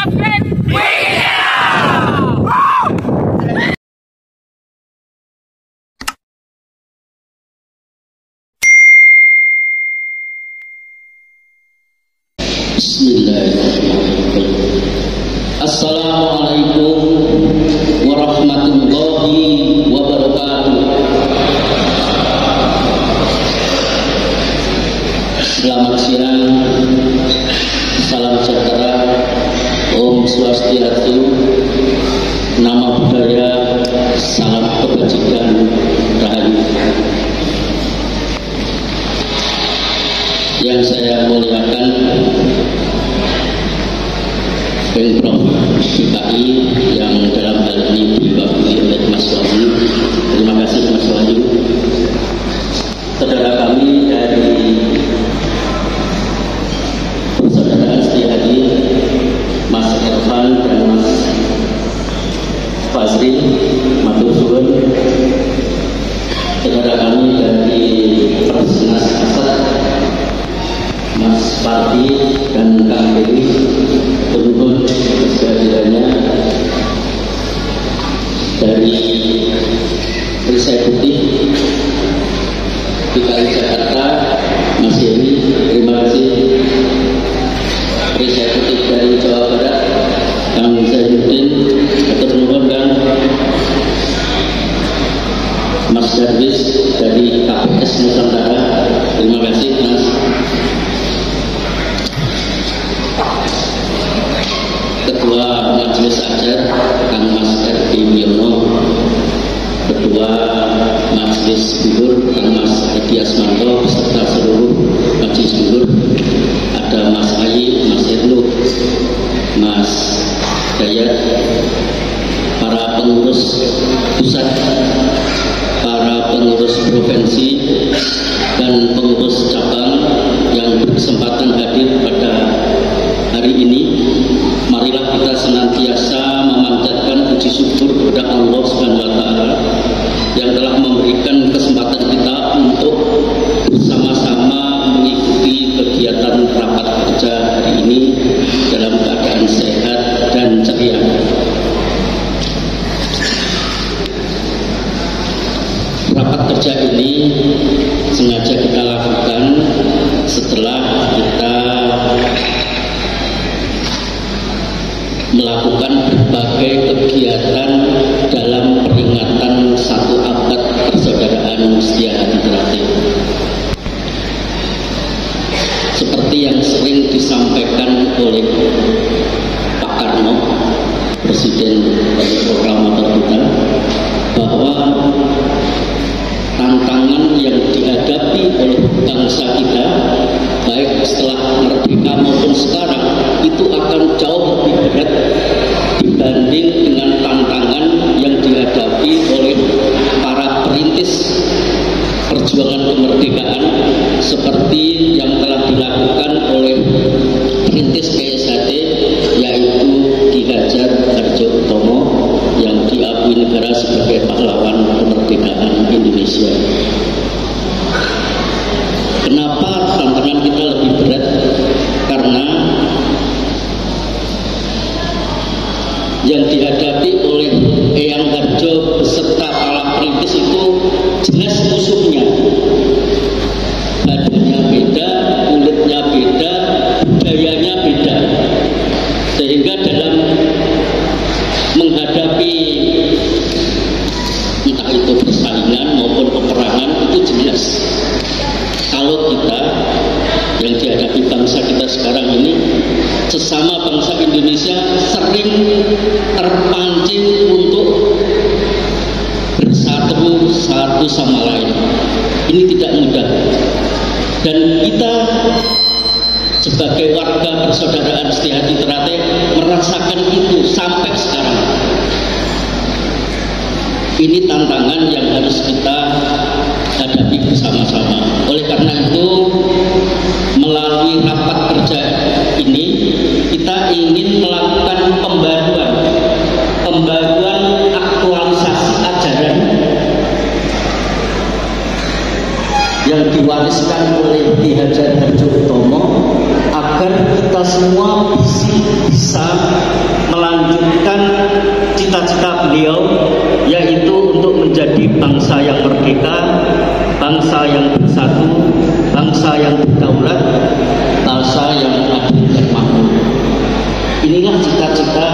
Bismillahirrahmanirrahim. Assalamualaikum warahmatullahi wabarakatuh. Selamat siang, salam sejahtera, Om Swastiastu, nama budaya, salam kebajikan, rahayu. Yang saya muliakan Pemprov DKI yang dalam hal ini diwakili oleh Mas Wahyu. Terima kasih Mas Wahyu. Saudara kami dari Persaudaraan Setiadi, Mas Irfan dan Mas Fazri, matur suwun. Saudara kami dari Persinas Asad, Mas Parti dan Kang Dewi, turun kehadirannya. Dari Perisai Putih DKI Jakarta, Mas Yemi, terima kasih. Perisai Putih dari Jawa Barat, Kang Zainuddin, turun dan Mas Darwis dari KPS Nusantara, terima kasih Mas. Ketua Majelis Ajar Kang Mas R.D. Wiono, Ketua Majelis Gubur Kang Mas Edi Asmanto beserta seluruh Majelis Gubur, ada Mas Ayi, Mas Irnu, Mas Dayat, para pengurus pusat, para pengurus provinsi dan pengurus cabang yang berkesempatan hadir pada hari ini. Marilah kita senantiasa memanjatkan puji syukur kepada Allah Subhanahu wa Ta'ala yang telah memberikan kesempatan kita untuk bersama-sama mengikuti kegiatan rapat kerja hari ini dalam keadaan sehat dan ceria. Rapat kerja ini sengaja kita lakukan setelah kita melakukan berbagai kegiatan dalam peringatan 1 abad persaudaraan Setiadi Terakhir. Seperti yang sering disampaikan oleh Pak Karno, Presiden dari Proklamator kita, bahwa tantangan yang dihadapi oleh bangsa kita, baik setelah merdeka maupun sekarang, itu akan jauh lebih berat dibanding dengan tantangan yang dihadapi oleh para perintis perjuangan kemerdekaan seperti yang telah dilakukan oleh perintis PSHT, yaitu Ki Hajar Harjo-Utomo yang diakui negara sebagai pahlawan kemerdekaan Indonesia. Kenapa tantangan kita lebih berat? Karena yang dihadapi oleh Eyang Harjo beserta para perintis itu jelas musuhnya. Badannya beda, kulitnya beda, budayanya beda. Sehingga dalam menghadapi entah itu persaingan maupun peperangan itu jelas. Kalau kita yang dihadapi bangsa kita sekarang ini, sesama bangsa Indonesia sering terpancing untuk bersatu satu sama lain. Ini tidak mudah. Dan kita sebagai warga Persaudaraan Setiadi Terakhir merasakan itu sampai sekarang. Ini tantangan yang harus kita hadapi bersama-sama. Oleh karena itu, melalui rapat kerja ini, kita ingin melakukan pembaruan aktualisasi ajaran yang diwariskan oleh Ki Hajar Harjo-Utomo agar kita semua bisa menjadi bangsa yang merdeka, bangsa yang bersatu, bangsa yang berdaulat, bangsa yang adil dan makmur. Inilah cita-cita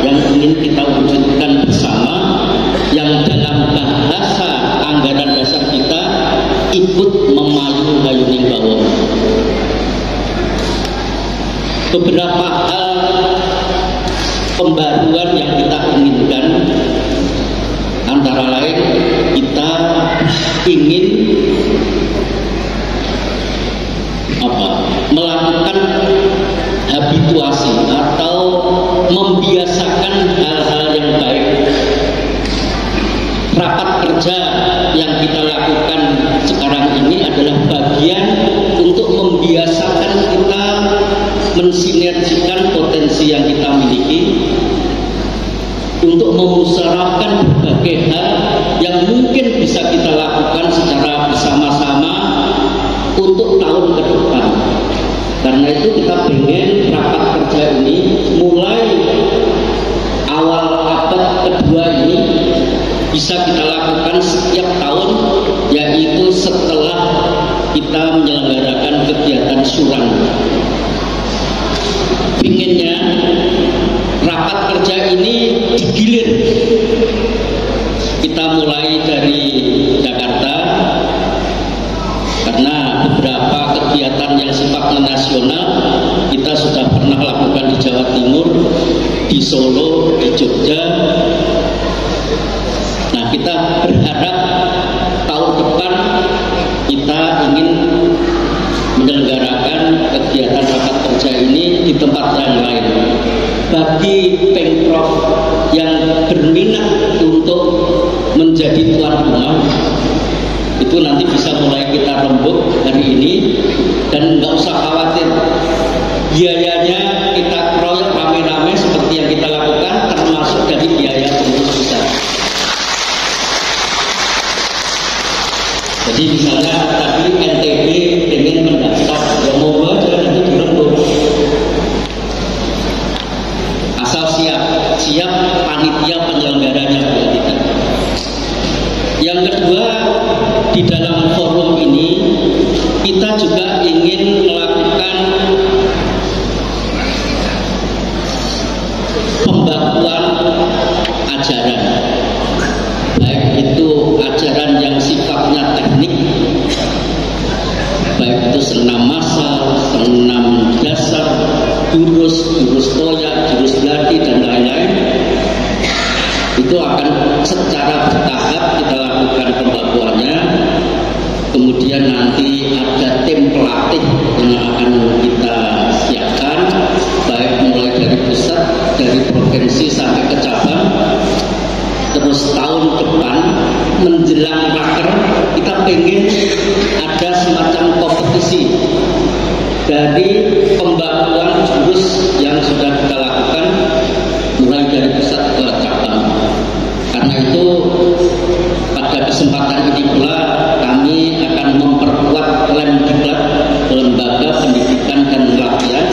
yang ingin kita wujudkan bersama, yang dalam bahasa anggaran dasar kita ikut memayu-mayuning bawah. Beberapa hal pembaruan yang kita inginkan, antara lain kita ingin melakukan habituasi atau membiasakan hal-hal yang baik. Rapat kerja yang kita lakukan sekarang ini adalah bagian untuk membiasakan kita mensinergikan potensi yang kita miliki, untuk memusyawarahkan berbagai hal yang mungkin bisa kita lakukan secara bersama-sama untuk tahun ke depan. Karena itu kita pengen rapat kerja ini mulai awal abad kedua ini bisa kita lakukan setiap tahun, yaitu setelah kita menyelenggarakan kegiatan syuran. Pinginnya rapat kerja ini digilir. Kita mulai dari Jakarta, karena beberapa kegiatan yang sifatnya nasional kita sudah pernah lakukan di Jawa Timur, di Solo, di Jogja. Nah, kita berharap tahun depan kita ingin menyelenggarakan kegiatan rapat kerja ini di tempat yang lain. Bagi Pemprov yang berminat untuk menjadi tuan rumah, itu nanti bisa mulai kita rembuk hari ini, dan nggak usah khawatir, biayanya kita proyek rame-rame seperti yang kita lakukan, termasuk dari biaya pengurus pusat. Jadi misalnya tadi NTB ingin mendaftar, ya mau aja nanti dirembuk, asal siap panitia penyelenggaranya buat kita. Yang kedua, di dalam forum ini kita juga ingin melakukan pembaruan ajaran, baik itu ajaran yang sifatnya teknik, baik itu senam massal, senam dasar, jurus toya, jurus gladi dan lain-lain. Itu akan secara bertahap kita lakukan pembaruannya. Kemudian nanti ada tim pelatih yang akan kita siapkan, baik mulai dari pusat, dari provinsi sampai ke cabang. Terus tahun depan menjelang raker kita pengen ada semacam kompetisi dari pembaruan jurus yang sudah kita lakukan mulai dari pusat ke cabang. Karena itu pada kesempatan ini pula kami akan memperkuat Lemdiklat, Lembaga Pendidikan dan Pelatihan,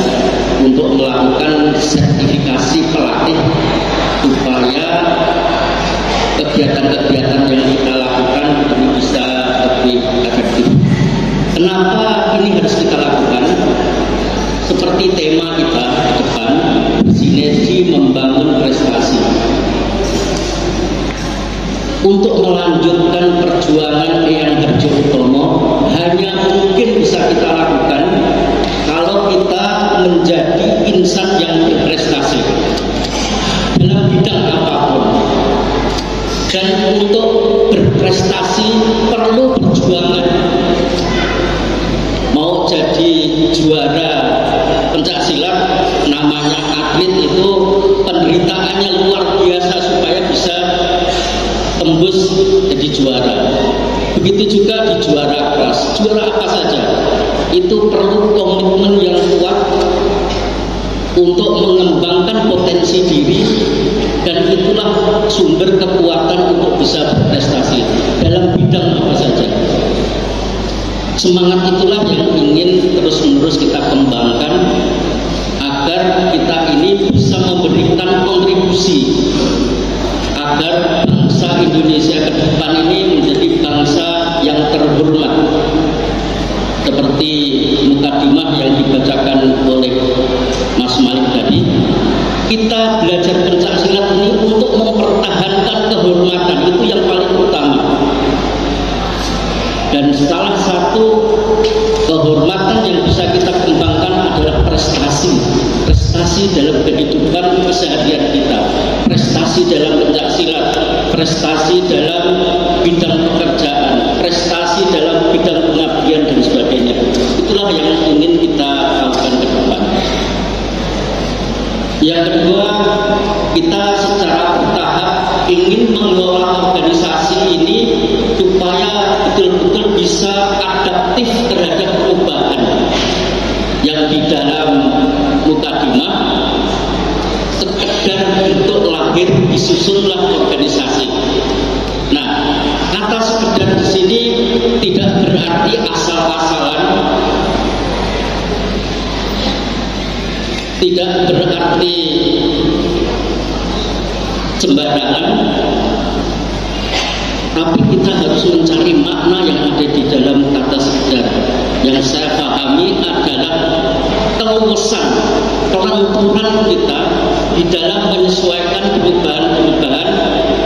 untuk melakukan sertifikasi pelatih supaya kegiatan-kegiatan yang kita lakukan ini bisa lebih efektif. Kenapa ini harus kita lakukan? Seperti tema kita ke depan, sinergi membangun prestasi. Untuk melanjutkan perjuangan Eyang Harjo-Utomo hanya mungkin bisa kita lakukan kalau kita menjadi insan yang berprestasi dalam bidang apapun. Dan untuk berprestasi perlu perjuangan. Mau jadi juara pencaksilat, namanya atlet itu penderitaannya luar biasa supaya bisa tembus jadi juara. Begitu juga di juara kelas, juara apa saja, itu perlu komitmen yang kuat untuk mengembangkan potensi diri, dan itulah sumber kekuatan untuk bisa berprestasi dalam bidang apa saja. Semangat itulah yang ingin terus-menerus kita kembangkan agar kita ini bisa memberikan kontribusi, agar bangsa Indonesia ke depan ini menjadi bangsa yang terhormat. Seperti mukadimah yang dibacakan oleh Mas Malik tadi, kita belajar pencak silat ini untuk mempertahankan kehormatan, itu yang paling utama. Dan salah satu kehormatan yang bisa kita kembangkan adalah prestasi dalam kehidupan keseharian kita, prestasi dalam pencak silat, prestasi dalam bidang pekerjaan, prestasi dalam bidang pengabdian dan sebagainya. Itulah yang ingin kita lakukan ke depan. Yang kedua, kita secara bertahap ingin mengelola organisasi ini supaya betul-betul bisa adaptif terhadap perubahan yang di dalam mukadimah sekedar bentuk lahir disusunlah organisasi. Nah, kata sekedar di sini tidak berarti asal-asalan, tidak berarti sembarangan, tapi kita harus mencari makna yang ada di dalam kata sekedar. Yang saya pahami adalah keluasan, kelenturan kita di dalam menyesuaikan perubahan-perubahan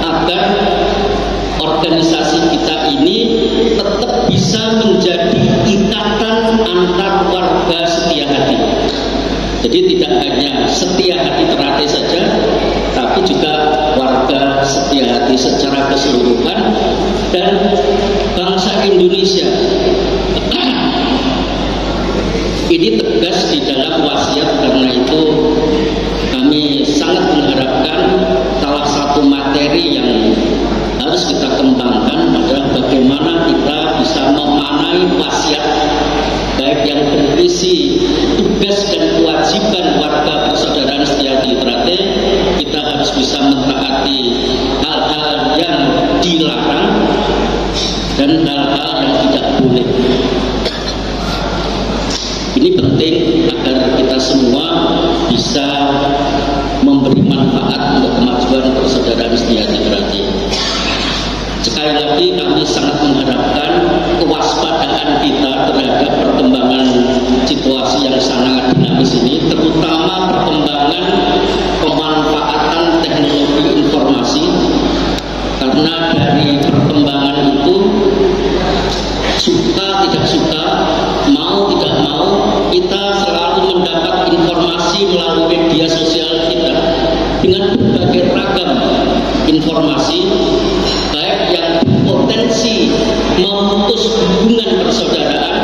agar organisasi kita ini tetap bisa menjadi ikatan antar warga setia hati. Jadi tidak hanya setia hati Ternate saja, tapi juga warga setia hati secara keseluruhan dan bangsa Indonesia. Ini tegas di dalam wasiat, karena itu kami sangat mengharapkan salah satu materi yang harus kita kembangkan adalah bagaimana kita bisa memanai wasiat, baik yang berisi tugas dan kewajiban warga persaudaraan setia hati Ternate. Kita harus bisa mentaati hal-hal yang dilarang dan hal-hal yang tidak boleh. Ini penting agar kita semua bisa memberi manfaat untuk kemajuan persaudaraan setia hati Ternate. Sekali lagi kami sangat mengharapkan kewaspadaan kita terhadap perkembangan situasi yang sangat dinamis ini, terutama perkembangan pemanfaatan teknologi informasi, karena dari perkembangan itu suka tidak suka, mau tidak mau, kita selalu mendapat informasi melalui media sosial kita dengan berbagai ragam informasi, baik yang berpotensi memutus hubungan persaudaraan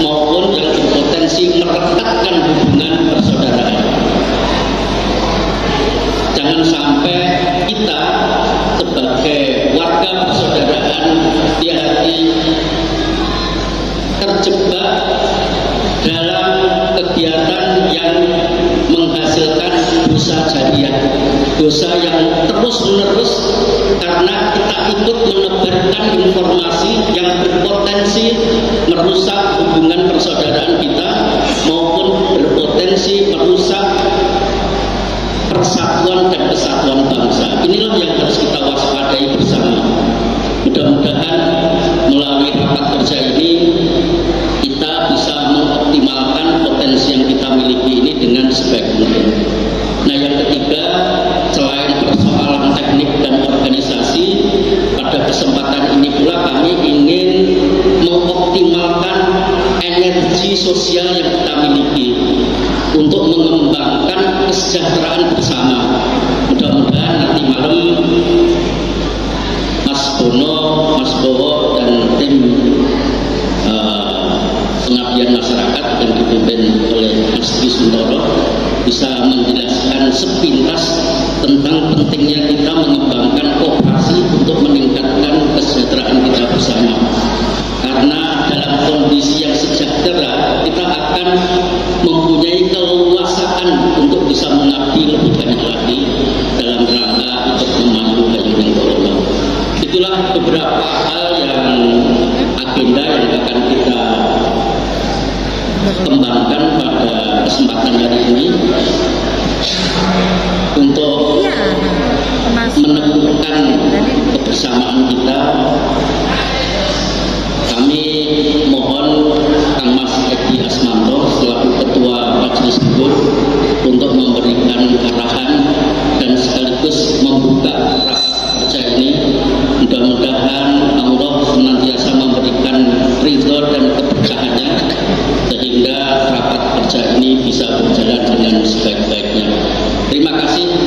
maupun yang berpotensi merekatkan hubungan persaudaraan. Jangan sampai kita sebagai warga persaudaraan setia hati terjebak dalam kegiatan yang menghasilkan dosa jariah, dosa yang terus-menerus karena kita ikut menebarkan informasi yang berpotensi merusak hubungan persaudaraan kita maupun berpotensi merusak persatuan dan kesatuan bangsa. Inilah yang harus kita waspadai bersama. Mudah-mudahan melalui rapat kerja ini kita bisa mengoptimalkan potensi yang kita miliki ini dengan sebaik mungkin. Nah, yang ketiga, selain persoalan teknik dan organisasi, pada kesempatan ini pula kami ingin mengoptimalkan energi sosial yang kita miliki untuk mengembangkan kesejahteraan bersama. Mudah-mudahan nanti malam Mas Bono, Mas Bowo, dan tim pengabdian masyarakat yang dipimpin oleh Mas Tri Suntoro bisa menjelaskan sepintas tentang pentingnya kita mengembangkan kooperasi untuk meningkatkan kesejahteraan kita bersama. Karena dalam kondisi yang sejahtera, kita akan mempunyai keleluasaan untuk bisa mengabdi lebih banyak lagi dalam rangka untuk memandu hayuning tolong. Itulah beberapa hal yang agenda yang akan kita kembangkan pada kesempatan hari ini untuk menemukan bangsa ini bisa berjalan dengan sebaik-baiknya. Terima kasih.